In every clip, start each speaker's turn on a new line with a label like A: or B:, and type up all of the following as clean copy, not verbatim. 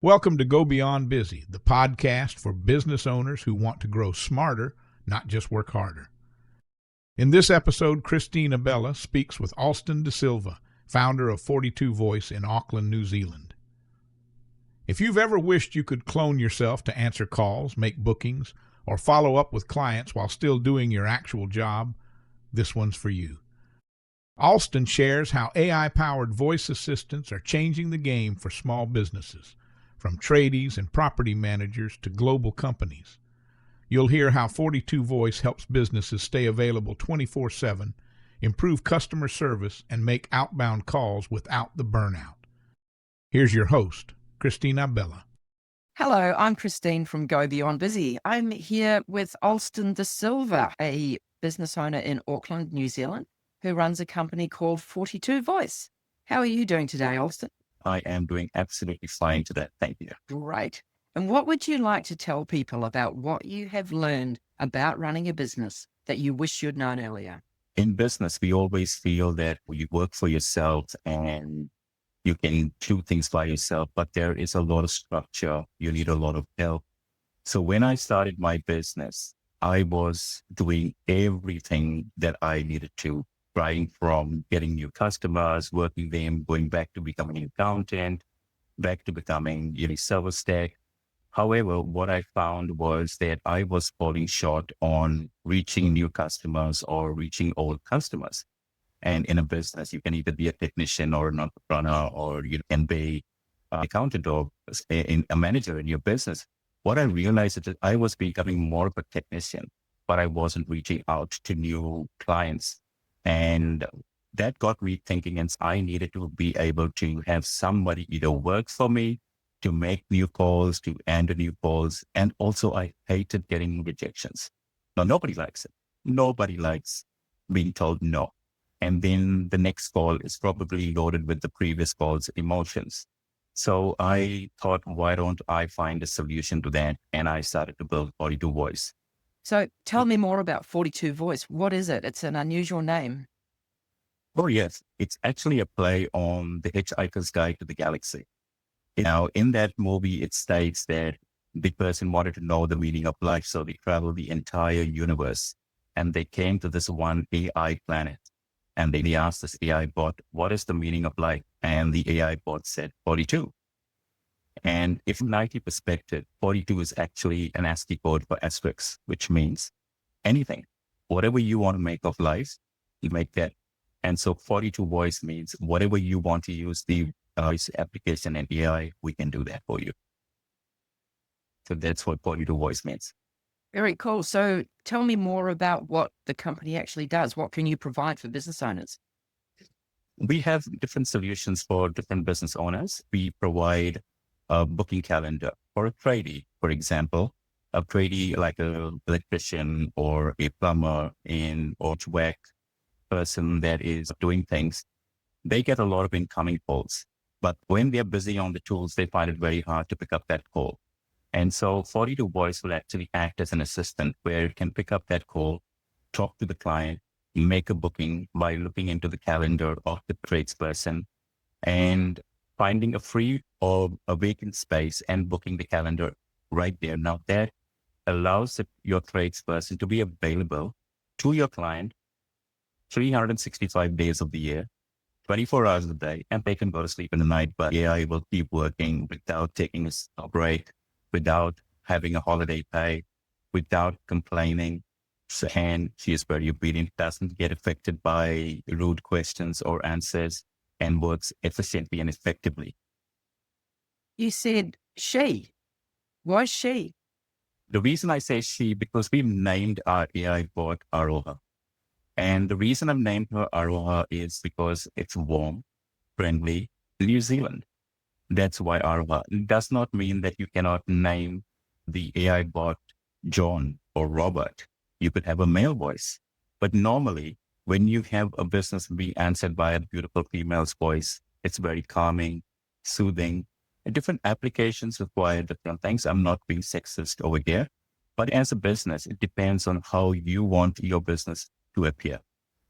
A: Welcome to Go Beyond Busy, the podcast for business owners who want to grow smarter, not just work harder. In this episode, Christine Abela speaks with Alston D'Silva, founder of 42 Voice in Auckland, New Zealand. If you've ever wished you could clone yourself to answer calls, make bookings, or follow up with clients while still doing your actual job, this one's for you. Alston shares how AI-powered voice assistants are changing the game for small businesses, from tradies and property managers to global companies. You'll hear how 42 Voice helps businesses stay available 24/7, improve customer service, and make outbound calls without the burnout. Here's your host, Christine Abela.
B: Hello, I'm Christine from Go Beyond Busy. I'm here with Alston D'Silva, a business owner in Auckland, New Zealand, who runs a company called 42 Voice. How are you doing today, Alston?
C: I am doing absolutely fine today. Thank you.
B: Great. And what would you like to tell people about what you have learned about running a business that you wish you'd known earlier?
C: In business, we always feel that you work for yourself and you can do things by yourself, but there is a lot of structure. You need a lot of help. So when I started my business, I was doing everything that I needed to, trying from getting new customers, working them, going back to becoming an accountant, back to becoming service tech. However, what I found was that I was falling short on reaching new customers or reaching old customers. And in a business, you can either be a technician or an entrepreneur, or you can be an accountant or a manager in your business. What I realized is that I was becoming more of a technician, but I wasn't reaching out to new clients. And that got me thinking, and I needed to be able to have somebody either work for me to make new calls, to end new calls. And also I hated getting rejections. Now, nobody likes it. Nobody likes being told no. And then the next call is probably loaded with the previous call's emotions. So I thought, why don't I find a solution to that? And I started to build 42 Voice.
B: So tell me more about 42 Voice. What is it? It's an unusual name.
C: Oh, yes. It's actually a play on The Hitchhiker's Guide to the Galaxy. Now, in that movie, it states that the person wanted to know the meaning of life. So they traveled the entire universe and they came to this one AI planet. And they asked this AI bot, what is the meaning of life? And the AI bot said 42. And if from an IT perspective, 42 is actually an ASCII code for asterisks, which means anything, whatever you want to make of life, you make that. And so 42 Voice means whatever you want to use the voice application and AI, we can do that for you. So that's what 42 Voice means.
B: Very cool. So tell me more about what the company actually does. What can you provide for business owners?
C: We have different solutions for different business owners. We provide a booking calendar for a tradie, for example, a tradie like an electrician or a plumber or HVAC person that is doing things. They get a lot of incoming calls, but when they're busy on the tools, they find it very hard to pick up that call. And so 42 Voice will actually act as an assistant where it can pick up that call, talk to the client, make a booking by looking into the calendar of the tradesperson and finding a free or a vacant space and booking the calendar right there. Now that allows your tradesperson to be available to your client 365 days of the year, 24 hours a day, and they can go to sleep in the night, but AI will keep working without taking a break, without having a holiday pay, without complaining. And she is very obedient, doesn't get affected by rude questions or answers, and works efficiently and effectively.
B: You said she. Why she?
C: The reason I say she, because we've named our AI bot Aroha. And the reason I've named her Aroha is because it's warm, friendly, New Zealand. That's why Aroha. It does not mean that you cannot name the AI bot John or Robert. You could have a male voice. But normally, when you have a business being answered by a beautiful female's voice, it's very calming, soothing. And different applications require different things. I'm not being sexist over here, but as a business, it depends on how you want your business to appear.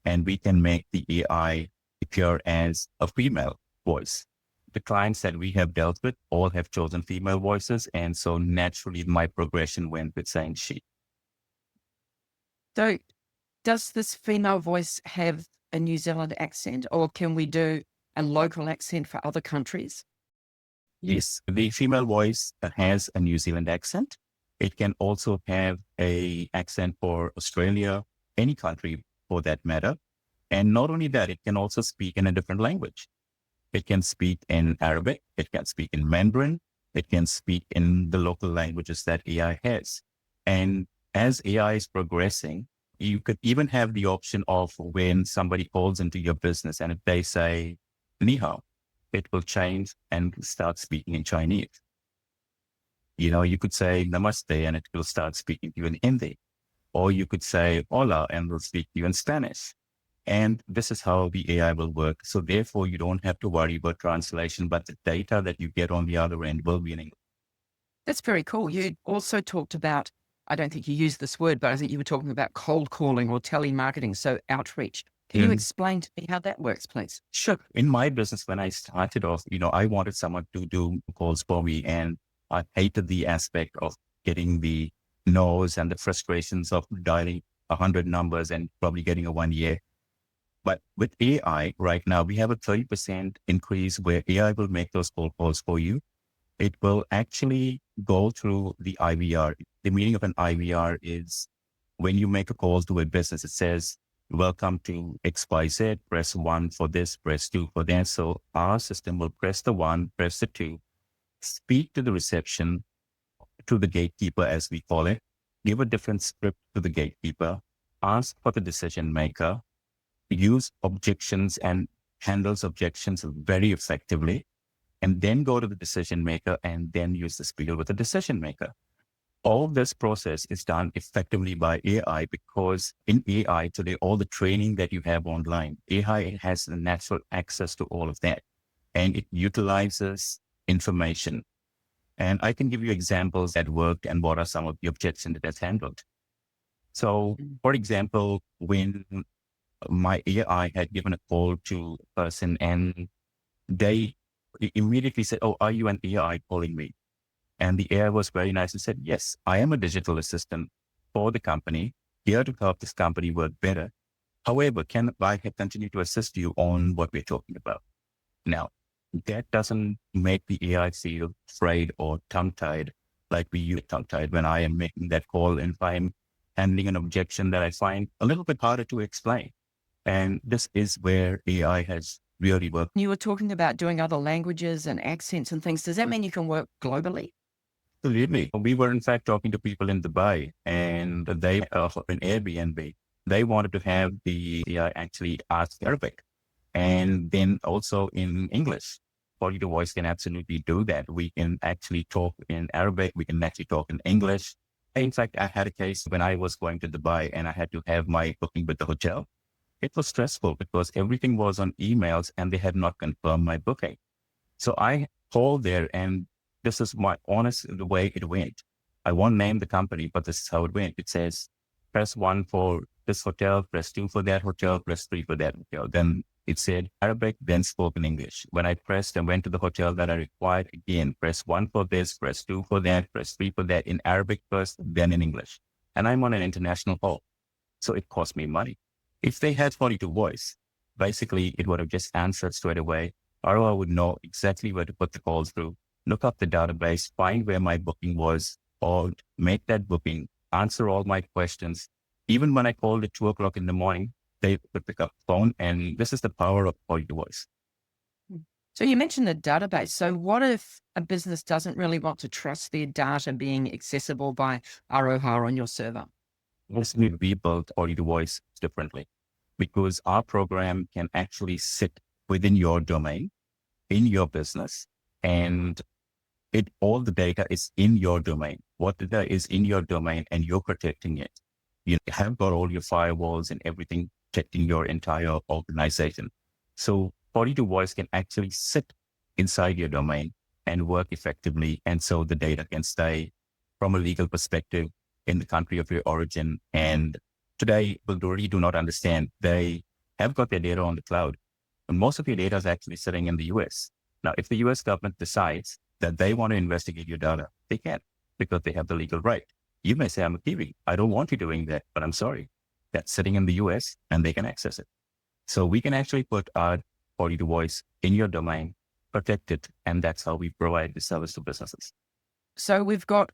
C: And we can make the AI appear as a female voice. the clients that we have dealt with all have chosen female voices. And so naturally my progression went with saying she.
B: So does this female voice have a New Zealand accent, or can we do a local accent for other countries?
C: Yes, the female voice has a New Zealand accent. It can also have a accent for Australia, any country for that matter. And not only that, it can also speak in a different language. It can speak in Arabic. It can speak in Mandarin. It can speak in the local languages that AI has. And as AI is progressing, you could even have the option of when somebody calls into your business and if they say, ni hao, it will change and start speaking in Chinese. You could say namaste and it will start speaking to you in Hindi. Or you could say hola and will speak to you in Spanish. And this is how the AI will work. So therefore, you don't have to worry about translation, but the data that you get on the other end will be in English.
B: That's very cool. You also talked about, I don't think you used this word, but I think you were talking about cold calling or telemarketing, so outreach. Can you explain to me how that works, please?
C: Sure. In my business, when I started off, I wanted someone to do calls for me. And I hated the aspect of getting the no's and the frustrations of dialing 100 numbers and probably getting a 1 year. But with AI right now, we have a 30% increase where AI will make those cold calls for you. It will actually go through the IVR. The meaning of an IVR is when you make a call to a business, it says, welcome to XYZ, press 1 for this, press 2 for that. So our system will press the 1, press the 2, speak to the reception, to the gatekeeper, as we call it, give a different script to the gatekeeper, ask for the decision maker, use objections and handles objections very effectively, and then go to the decision maker and then use the spiel with the decision maker. All this process is done effectively by AI because in AI today, all the training that you have online, AI has natural access to all of that and it utilizes information. And I can give you examples that worked and what are some of the objections that it's handled. So for example, when my AI had given a call to a person and they immediately said, oh, are you an AI calling me? And the AI was very nice and said, yes, I am a digital assistant for the company here to help this company work better. However, can I continue to assist you on what we're talking about? Now, that doesn't make the AI feel afraid or tongue-tied like we use tongue-tied when I am making that call and if I'm handling an objection that I find a little bit harder to explain. And this is where AI has really worked.
B: You were talking about doing other languages and accents and things. Does that mean you can work globally?
C: Absolutely. We were in fact talking to people in Dubai and they, in Airbnb, they wanted to have the AI actually ask Arabic and then also in English. 42 Voice can absolutely do that. We can actually talk in Arabic. We can actually talk in English. In fact, I had a case when I was going to Dubai and I had to have my booking with the hotel. It was stressful because everything was on emails and they had not confirmed my booking. So I called there and this is my honest, the way it went. I won't name the company, but this is how it went. It says, press 1 for this hotel, press 2 for that hotel, press 3 for that hotel. Then it said Arabic, then spoken English. When I pressed and went to the hotel that I required, again, press 1 for this, press 2 for that, press 3 for that in Arabic first, then in English. And I'm on an international call. So it cost me money. If they had 42 Voice, basically it would have just answered straight away, or I would know exactly where to put the call through, look up the database, find where my booking was, or make that booking, answer all my questions. Even when I called at 2 o'clock in the morning, they would pick up the phone. And this is the power of 42 Voice.
B: So you mentioned the database. So what if a business doesn't really want to trust their data being accessible by Aroha on your server?
C: Yes, we built 42 Voice differently because our program can actually sit within your domain, in your business, and all the data is in your domain. What data is in your domain and you're protecting it. You have got all your firewalls and everything protecting your entire organization. So 42 Voice can actually sit inside your domain and work effectively. And so the data can stay from a legal perspective in the country of your origin. And today, people really do not understand. They have got their data on the cloud. And most of your data is actually sitting in the US. Now, if the US government decides that they want to investigate your data, they can, because they have the legal right. You may say, I'm a Kiwi. I don't want you doing that, but I'm sorry. That's sitting in the US and they can access it. So we can actually put our 42 voice in your domain, protect it, and that's how we provide the service to businesses.
B: So we've got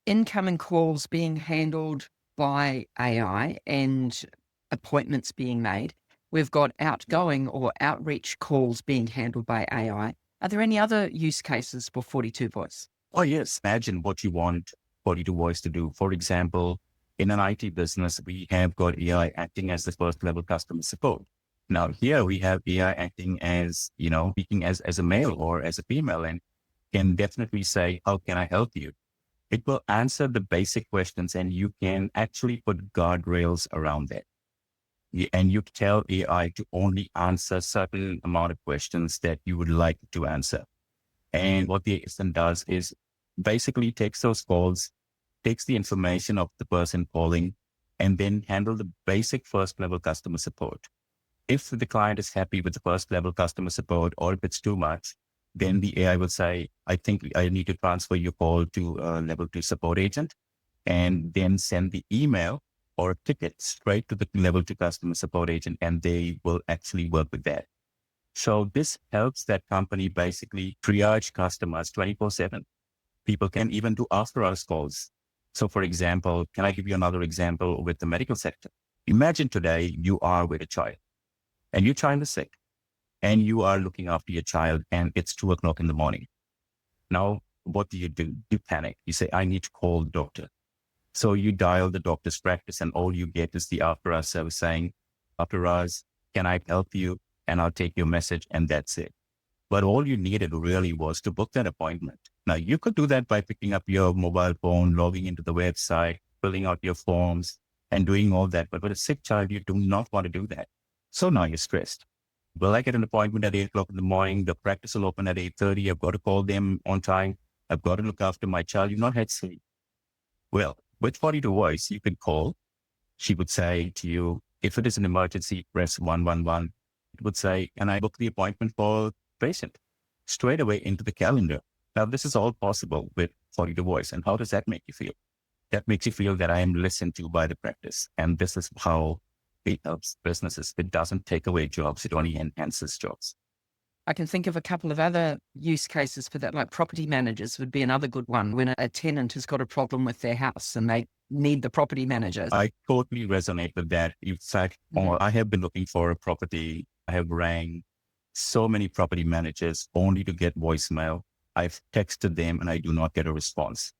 B: incoming calls being handled by AI and appointments being made. We've got outgoing or outreach calls being handled by AI. Are there any other use cases for 42 voice?
C: Oh, yes. Imagine what you want 42 voice to do. For example, in an IT business, we have got AI acting as the first level customer support. Now here we have AI acting as, speaking as a male or as a female, and can definitely say, how can I help you? It will answer the basic questions, and you can actually put guardrails around that. And you tell AI to only answer certain amount of questions that you would like to answer. And what the assistant does is basically takes those calls, takes the information of the person calling, and then handle the basic first level customer support. If the client is happy with the first level customer support, or if it's too much, then the AI will say, I think I need to transfer your call to a level 2 support agent, and then send the email or a ticket straight to the level 2 customer support agent, and they will actually work with that. So this helps that company basically triage customers 24/7. People can even do after hours calls. So for example, can I give you another example with the medical sector? Imagine today you are with a child and your child is sick and you are looking after your child and it's 2:00 in the morning. Now, what do? You panic. You say, I need to call the doctor. So you dial the doctor's practice and all you get is the after hours service saying, after hours, can I help you? And I'll take your message, and that's it. But all you needed really was to book that appointment. Now you could do that by picking up your mobile phone, logging into the website, filling out your forms and doing all that. But with a sick child, you do not want to do that. So now you're stressed. Will I get an appointment at 8:00 in the morning? The practice will open at 8:30. I've got to call them on time. I've got to look after my child. You've not had sleep. Well, with 42 voice, you could call. She would say to you, if it is an emergency, press 111. It would say, can I book the appointment for patient? Straight away into the calendar. Now, this is all possible with 42 voice. And how does that make you feel? That makes you feel that I am listened to by the practice. And this is how it helps businesses. It doesn't take away jobs. It only enhances jobs.
B: I can think of a couple of other use cases for that, like property managers would be another good one when a tenant has got a problem with their house and they need the property manager.
C: I totally resonate with that. In fact, I have been looking for a property. I have rang so many property managers only to get voicemail. I've texted them and I do not get a response.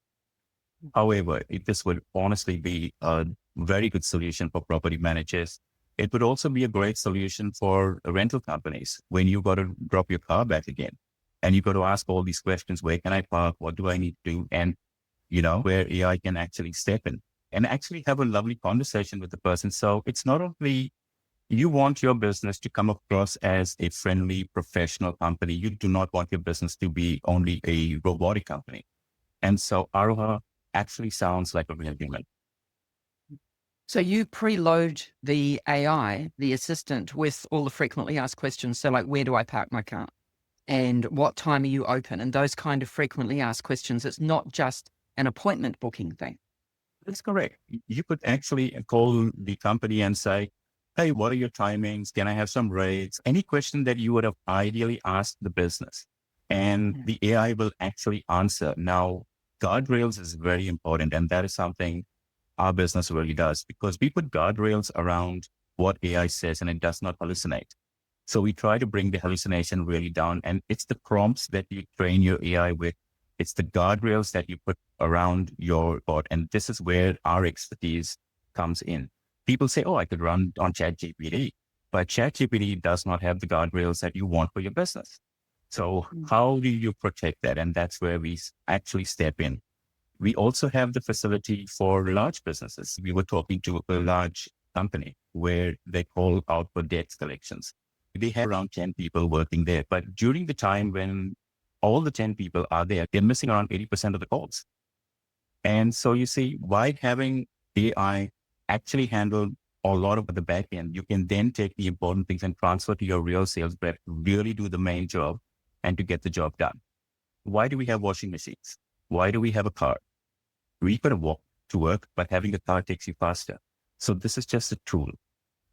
C: However, this would honestly be a very good solution for property managers. It would also be a great solution for rental companies when you got to drop your car back again and you got to ask all these questions. Where can I park? What do I need to do? And, where AI can actually step in and actually have a lovely conversation with the person. So it's not only you want your business to come across as a friendly, professional company. You do not want your business to be only a robotic company. And so Aroha actually sounds like a real human.
B: So you preload the AI, the assistant, with all the frequently asked questions. So like, where do I park my car? And what time are you open? And those kind of frequently asked questions. It's not just an appointment booking thing.
C: That's correct. You could actually call the company and say, hey, what are your timings? Can I have some rates? Any question that you would have ideally asked the business. And the AI will actually answer. Now, guardrails is very important. And that is something our business really does, because we put guardrails around what AI says and it does not hallucinate. So we try to bring the hallucination really down, and it's the prompts that you train your AI with. It's the guardrails that you put around your bot. And this is where our expertise comes in. People say, oh, I could run on ChatGPT, but ChatGPT does not have the guardrails that you want for your business. So how do you protect that? And that's where we actually step in. We also have the facility for large businesses. We were talking to a large company where they call out for debt collections. They have around 10 people working there. But during the time when all the 10 people are there, they're missing around 80% of the calls. And so you see, by having AI actually handle a lot of the back end, you can then take the important things and transfer to your real sales rep, really do the main job. and to get the job done. Why do we have washing machines? Why do we have a car? We could have walked to work, but having a car takes you faster. So this is just a tool.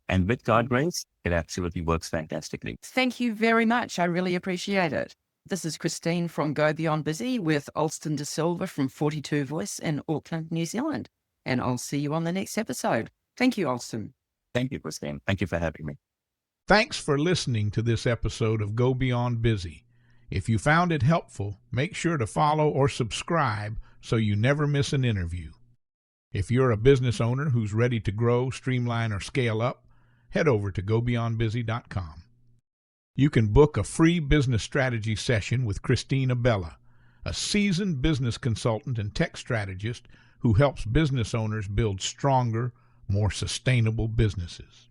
C: And with guardrails, it absolutely works fantastically.
B: Thank you very much. I really appreciate it. This is Christine from Go Beyond Busy with Alston D'Silva from 42 Voice in Auckland, New Zealand. And I'll see you on the next episode. Thank you, Alston.
C: Thank you, Christine. Thank you for having me.
A: Thanks for listening to this episode of Go Beyond Busy. If you found it helpful, make sure to follow or subscribe so you never miss an interview. If you're a business owner who's ready to grow, streamline, or scale up, head over to gobeyondbusy.com. You can book a free business strategy session with Christine Abela, a seasoned business consultant and tech strategist who helps business owners build stronger, more sustainable businesses.